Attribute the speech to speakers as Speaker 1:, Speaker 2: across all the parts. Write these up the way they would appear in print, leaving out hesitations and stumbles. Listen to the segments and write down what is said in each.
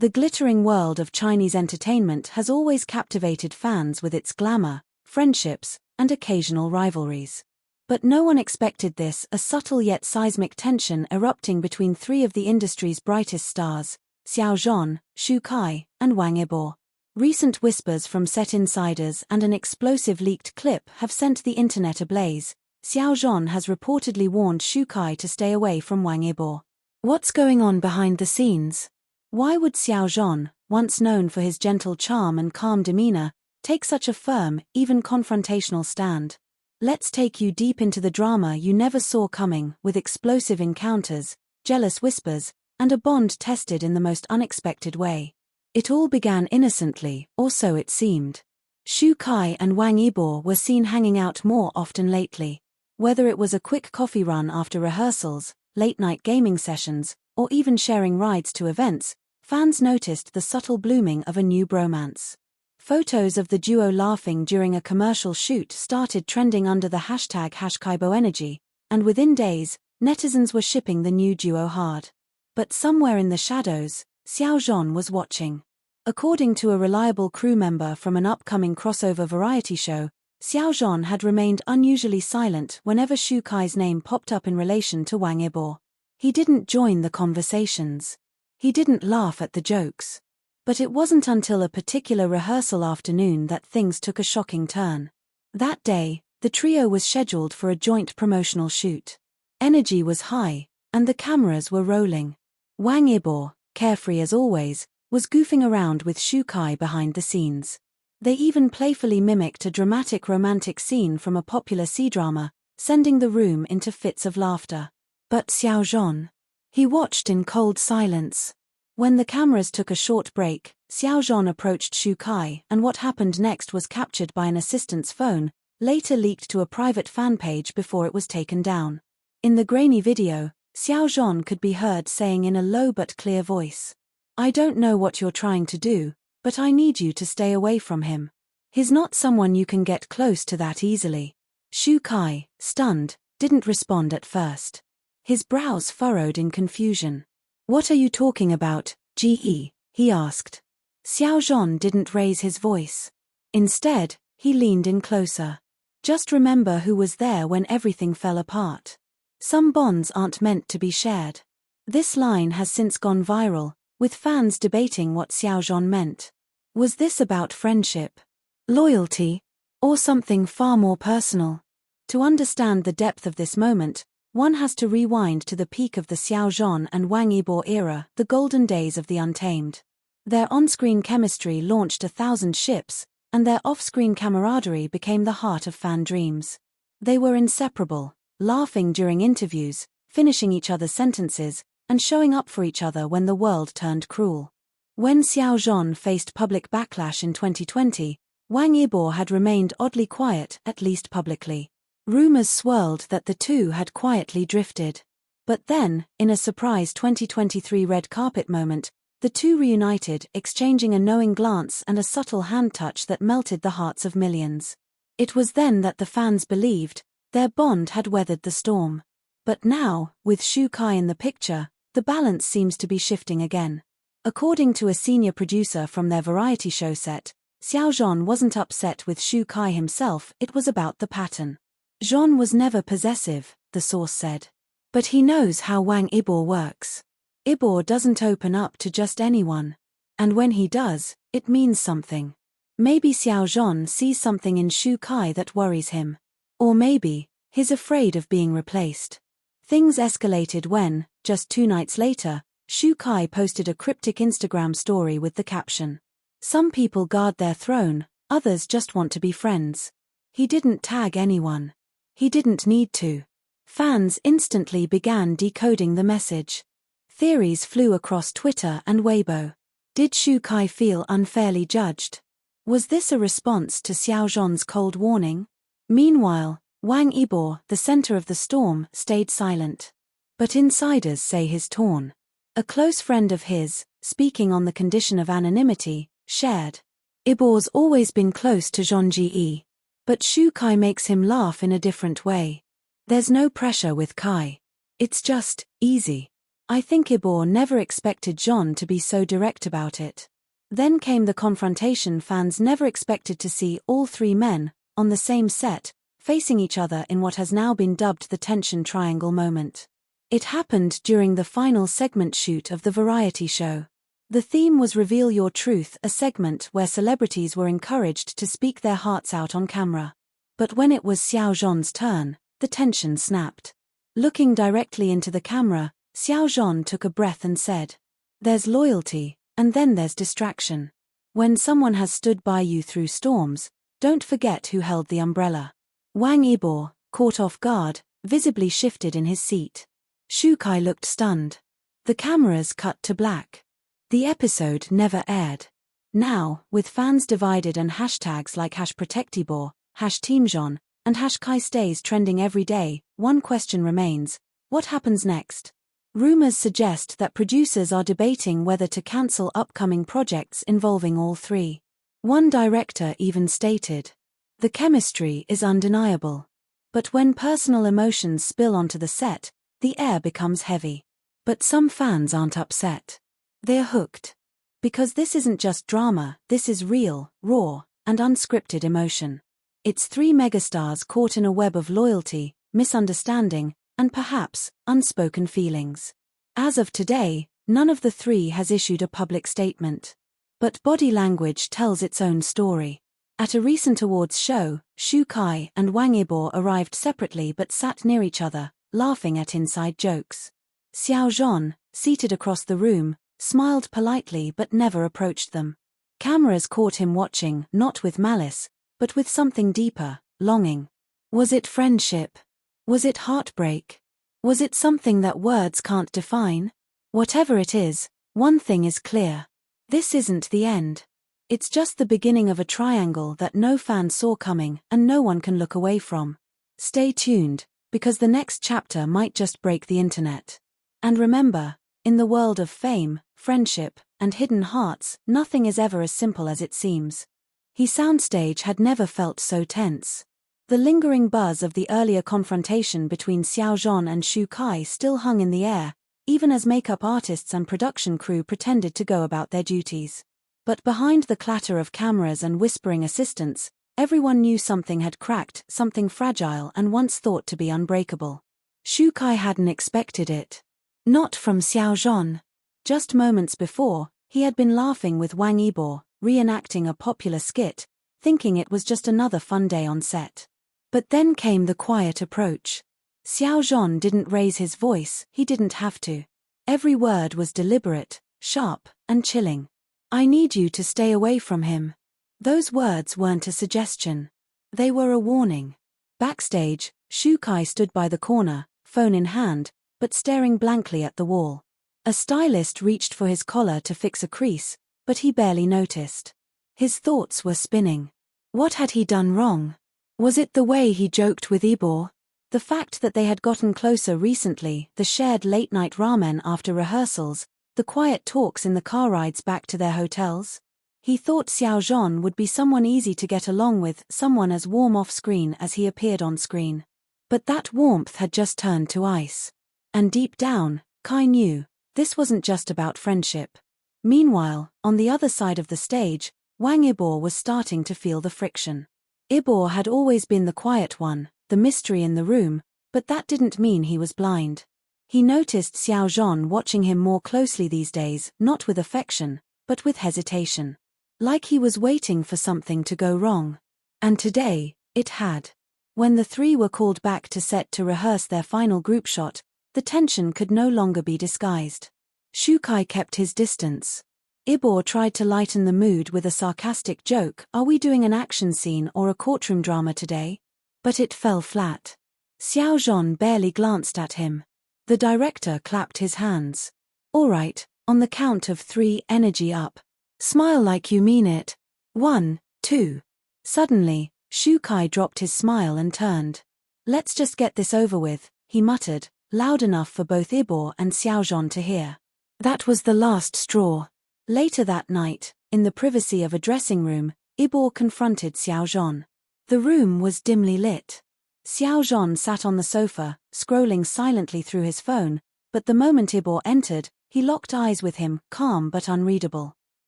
Speaker 1: The glittering world of Chinese entertainment has always captivated fans with its glamour, friendships, and occasional rivalries. But no one expected this, a subtle yet seismic tension erupting between three of the industry's brightest stars, Xiao Zhan, Xu Kai, and Wang Yibo. Recent whispers from set insiders and an explosive leaked clip have sent the internet ablaze. Xiao Zhan has reportedly warned Xu Kai to stay away from Wang Yibo. What's going on behind the scenes? Why would Xiao Zhan, once known for his gentle charm and calm demeanor, take such a firm, even confrontational stand? Let's take you deep into the drama you never saw coming, with explosive encounters, jealous whispers, and a bond tested in the most unexpected way. It all began innocently, or so it seemed. Xu Kai and Wang Yibo were seen hanging out more often lately. Whether it was a quick coffee run after rehearsals, late-night gaming sessions, or even sharing rides to events, fans noticed the subtle blooming of a new bromance. Photos of the duo laughing during a commercial shoot started trending under the hashtag #KaiboEnergy, and within days, netizens were shipping the new duo hard. But somewhere in the shadows, Xiao Zhan was watching. According to a reliable crew member from an upcoming crossover variety show, Xiao Zhan had remained unusually silent whenever Xu Kai's name popped up in relation to Wang Yibo. He didn't join the conversations. He didn't laugh at the jokes. But it wasn't until a particular rehearsal afternoon that things took a shocking turn. That day, the trio was scheduled for a joint promotional shoot. Energy was high, and the cameras were rolling. Wang Yibo, carefree as always, was goofing around with Xu Kai behind the scenes. They even playfully mimicked a dramatic romantic scene from a popular C-drama, sending the room into fits of laughter. But Xiao Zhan? He watched in cold silence. When the cameras took a short break, Xiao Zhan approached Xu Kai, and what happened next was captured by an assistant's phone, later leaked to a private fan page before it was taken down. In the grainy video, Xiao Zhan could be heard saying in a low but clear voice, "I don't know what you're trying to do, but I need you to stay away from him. He's not someone you can get close to that easily." Xu Kai, stunned, didn't respond at first. His brows furrowed in confusion. "What are you talking about, GE?" he asked. Xiao Zhan didn't raise his voice. Instead, he leaned in closer. "Just remember who was there when everything fell apart. Some bonds aren't meant to be shared." This line has since gone viral, with fans debating what Xiao Zhan meant. Was this about friendship, loyalty, or something far more personal? To understand the depth of this moment, one has to rewind to the peak of the Xiao Zhan and Wang Yibo era, the golden days of the Untamed. Their on-screen chemistry launched 1,000 ships, and their off-screen camaraderie became the heart of fan dreams. They were inseparable, laughing during interviews, finishing each other's sentences, and showing up for each other when the world turned cruel. When Xiao Zhan faced public backlash in 2020, Wang Yibo had remained oddly quiet, at least publicly. Rumors swirled that the two had quietly drifted. But then, in a surprise 2023 red carpet moment, the two reunited, exchanging a knowing glance and a subtle hand touch that melted the hearts of millions. It was then that the fans believed their bond had weathered the storm. But now, with Xu Kai in the picture, the balance seems to be shifting again. According to a senior producer from their variety show set, Xiao Zhan wasn't upset with Xu Kai himself, it was about the pattern. Zhan was never possessive, the source said. But he knows how Wang Yibo works. Yibo doesn't open up to just anyone. And when he does, it means something. Maybe Xiao Zhan sees something in Xu Kai that worries him. Or maybe, he's afraid of being replaced. Things escalated when, just 2 nights later, Xu Kai posted a cryptic Instagram story with the caption, "Some people guard their throne, others just want to be friends." He didn't tag anyone. He didn't need to. Fans instantly began decoding the message. Theories flew across Twitter and Weibo. Did Xu Kai feel unfairly judged? Was this a response to Xiao Zhan's cold warning? Meanwhile, Wang Yibo, the center of the storm, stayed silent. But insiders say he's torn. A close friend of his, speaking on the condition of anonymity, shared, "Yibo's always been close to Zhan Ge. But Xu Kai makes him laugh in a different way. There's no pressure with Kai. It's just easy. I think Yibo never expected Zhan to be so direct about it. Then came the confrontation. Fans never expected to see all three men, on the same set, facing each other in what has now been dubbed the tension triangle moment. It happened during the final segment shoot of the variety show. The theme was Reveal Your Truth, a segment where celebrities were encouraged to speak their hearts out on camera. But when it was Zhan's turn, the tension snapped. Looking directly into the camera, Zhan took a breath and said, "There's loyalty, and then there's distraction. When someone has stood by you through storms, don't forget who held the umbrella." Wang, Yibo, caught off guard, visibly shifted in his seat. Xiao looked stunned. The cameras cut to black. The episode never aired. Now, with fans divided and hashtags like #ProtectYibo, #TeamZhan, and #KaiStays trending every day, one question remains: what happens next? Rumors suggest that producers are debating whether to cancel upcoming projects involving all three. One director even stated, "The chemistry is undeniable. But when personal emotions spill onto the set, the air becomes heavy." But some fans aren't upset. They're hooked. Because this isn't just drama, this is real, raw, and unscripted emotion. It's three megastars caught in a web of loyalty, misunderstanding, and perhaps, unspoken feelings. As of today, none of the three has issued a public statement. But body language tells its own story. At a recent awards show, Xiao and Wang Yibo arrived separately but sat near each other, laughing at inside jokes. Zhan, seated across the room, smiled politely but never approached them. Cameras caught him watching, not with malice, but with something deeper, longing. Was it friendship? Was it heartbreak? Was it something that words can't define? Whatever it is, one thing is clear. This isn't the end. It's just the beginning of a triangle that no fan saw coming and no one can look away from. Stay tuned, because the next chapter might just break the internet. And remember, in the world of fame, friendship, and hidden hearts, nothing is ever as simple as it seems. His soundstage had never felt so tense. The lingering buzz of the earlier confrontation between Zhan and Xiao still hung in the air, even as makeup artists and production crew pretended to go about their duties. But behind the clatter of cameras and whispering assistants, everyone knew something had cracked, something fragile and once thought to be unbreakable. Xiao hadn't expected it. Not from Zhan. Just moments before, he had been laughing with Wang Yibo, reenacting a popular skit, thinking it was just another fun day on set. But then came the quiet approach. Zhan didn't raise his voice, he didn't have to. Every word was deliberate, sharp, and chilling. "I need you to stay away from him." Those words weren't a suggestion. They were a warning. Backstage, Xiao stood by the corner, phone in hand, but staring blankly at the wall. A stylist reached for his collar to fix a crease, but he barely noticed. His thoughts were spinning. What had he done wrong? Was it the way he joked with Yibo? The fact that they had gotten closer recently, the shared late-night ramen after rehearsals, the quiet talks in the car rides back to their hotels? He thought Zhan would be someone easy to get along with, someone as warm off-screen as he appeared on-screen. But that warmth had just turned to ice. And deep down, Kai knew, this wasn't just about friendship. Meanwhile, on the other side of the stage, Wang Yibo was starting to feel the friction. Yibo had always been the quiet one, the mystery in the room, but that didn't mean he was blind. He noticed Zhan watching him more closely these days, not with affection, but with hesitation. Like he was waiting for something to go wrong. And today, it had. When the three were called back to set to rehearse their final group shot, the tension could no longer be disguised. Xiao kept his distance. Yibo tried to lighten the mood with a sarcastic joke, "Are we doing an action scene or a courtroom drama today?" But it fell flat. Zhan barely glanced at him. The director clapped his hands. "All right, on the count of 3, energy up. Smile like you mean it. 1, 2. Suddenly, Xiao dropped his smile and turned. "Let's just get this over with," he muttered, loud enough for both Yibo and Zhan to hear. That was the last straw. Later that night, in the privacy of a dressing room, Yibo confronted Zhan. The room was dimly lit. Zhan sat on the sofa, scrolling silently through his phone, But the moment Yibo entered, he locked eyes with him, calm but unreadable.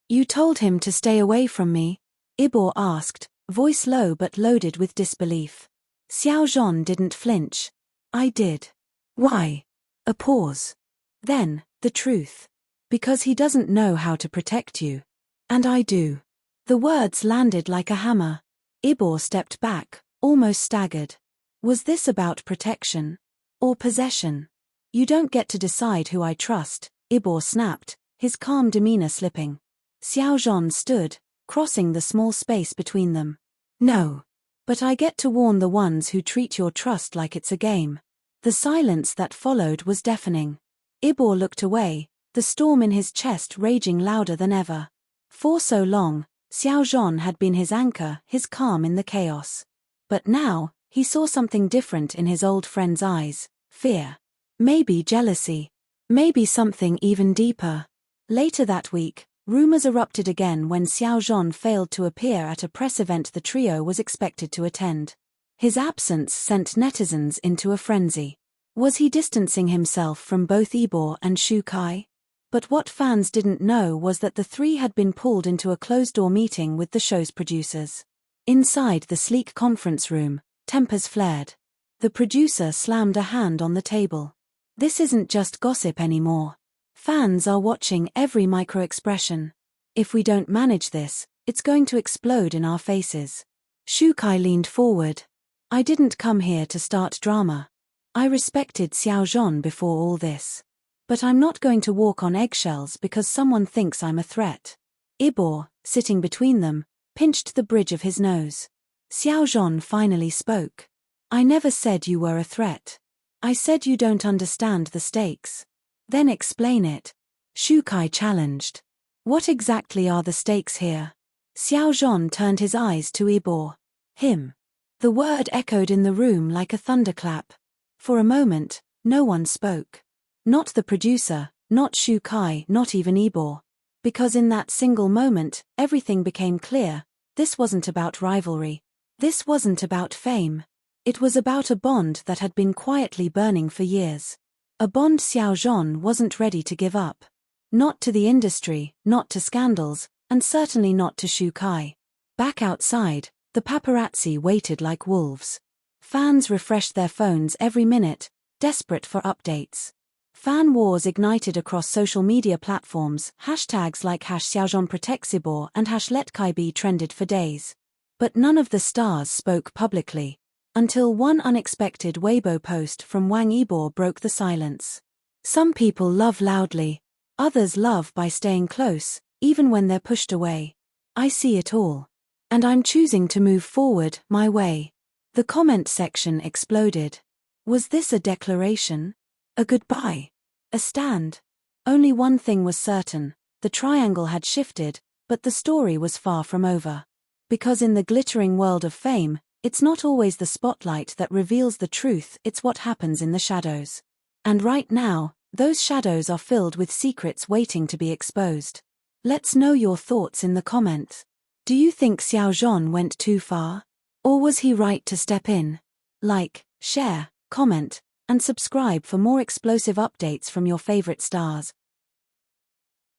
Speaker 1: "You told him to stay away from me?" Yibo asked, voice low but loaded with disbelief. Zhan didn't flinch. "I did." "Why?" A pause. Then, the truth. "Because he doesn't know how to protect you. And I do." The words landed like a hammer. Yibo stepped back, almost staggered. Was this about protection? Or possession? "You don't get to decide who I trust," Yibo snapped, his calm demeanor slipping. Zhan stood, crossing the small space between them. "No. But I get to warn the ones who treat your trust like it's a game." The silence that followed was deafening. Yibo looked away, the storm in his chest raging louder than ever. For so long, Zhan had been his anchor, his calm in the chaos. But now, he saw something different in his old friend's eyes: fear. Maybe jealousy. Maybe something even deeper. Later that week, rumors erupted again when Zhan failed to appear at a press event the trio was expected to attend. His absence sent netizens into a frenzy. Was he distancing himself from both Yibo and Kai? But what fans didn't know was that the three had been pulled into a closed-door meeting with the show's producers. Inside the sleek conference room, tempers flared. The producer slammed a hand on the table. "This isn't just gossip anymore. Fans are watching every micro-expression. If we don't manage this, it's going to explode in our faces." Kai leaned forward. "I didn't come here to start drama. I respected Zhan before all this. But I'm not going to walk on eggshells because someone thinks I'm a threat." Yibo, sitting between them, pinched the bridge of his nose. Zhan finally spoke. "I never said you were a threat. I said you don't understand the stakes." "Then explain it," Kai challenged. "What exactly are the stakes here?" Zhan turned his eyes to Yibo. "Him." The word echoed in the room like a thunderclap. For a moment, no one spoke. Not the producer, not Kai, not even Yibo. Because in that single moment, everything became clear. This wasn't about rivalry. This wasn't about fame. It was about a bond that had been quietly burning for years. A bond Zhan wasn't ready to give up. Not to the industry, not to scandals, and certainly not to Kai. Back outside, the paparazzi waited like wolves. Fans refreshed their phones every minute, desperate for updates. Fan wars ignited across social media platforms. Hashtags like #ZhaoZhanProtectsYibo and #LetKaiBe trended for days. But none of the stars spoke publicly. Until one unexpected Weibo post from Wang Yibo broke the silence. "Some people love loudly. Others love by staying close, even when they're pushed away. I see it all. And I'm choosing to move forward, my way." The comment section exploded. Was this a declaration? A goodbye? A stand? Only one thing was certain: the triangle had shifted, but the story was far from over. Because in the glittering world of fame, it's not always the spotlight that reveals the truth, it's what happens in the shadows. And right now, those shadows are filled with secrets waiting to be exposed. Let's know your thoughts in the comments. Do you think Zhan went too far? Or was he right to step in? Like, share, comment, and subscribe for more explosive updates from your favorite stars.